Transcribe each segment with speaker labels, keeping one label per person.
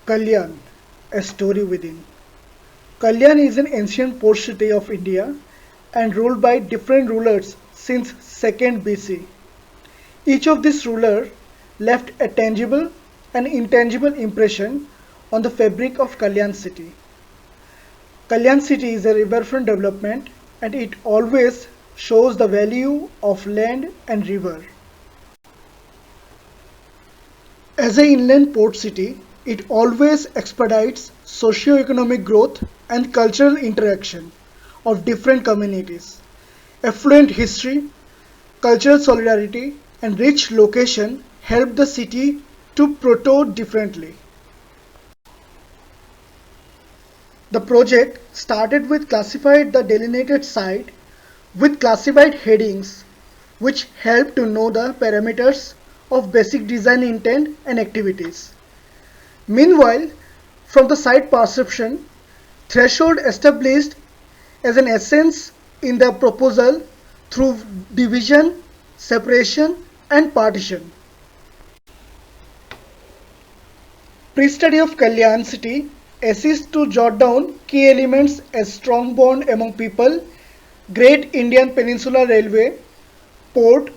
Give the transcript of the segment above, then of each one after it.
Speaker 1: Kalyan, a story within. Kalyan is an ancient port city of India and ruled by different rulers since 2nd BC. Each of these rulers left a tangible and intangible impression on the fabric of Kalyan city. Kalyan city is a riverfront development and it always shows the value of land and river. As an inland port city, it always expedites socio-economic growth and cultural interaction of different communities. Affluent history, cultural solidarity, and rich location help the city to protect differently. The project started with classified the delineated site with classified headings which help to know the parameters of basic design intent and activities. Meanwhile, from the site perception, threshold established as an essence in the proposal through division, separation and partition. Pre-study of Kalyan city assists to jot down key elements as strong bond among people, Great Indian Peninsula Railway, port,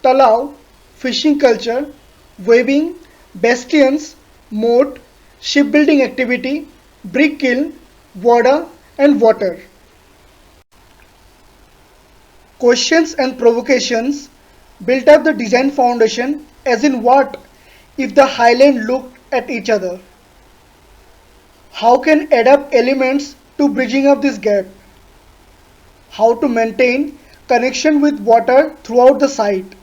Speaker 1: talao, fishing culture, weaving, bastions, moat, shipbuilding activity, brick kiln, water and water. Questions and provocations built up the design foundation as in what if the highland looked at each other? How can adapt elements to bridging up this gap? How to maintain connection with water throughout the site?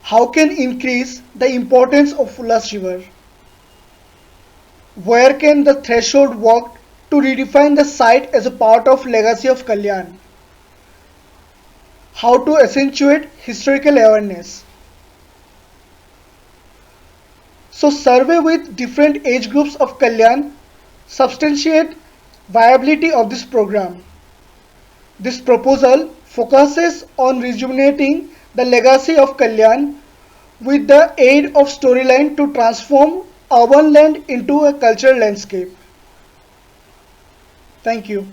Speaker 1: How can increase the importance of Ulas River? Where can the threshold work to redefine the site as a part of legacy of Kalyan? How to accentuate historical awareness? So survey with different age groups of Kalyan substantiate viability of this program. This proposal focuses on rejuvenating the legacy of Kalyan with the aid of storyline to transform urban land into a cultural landscape. Thank you.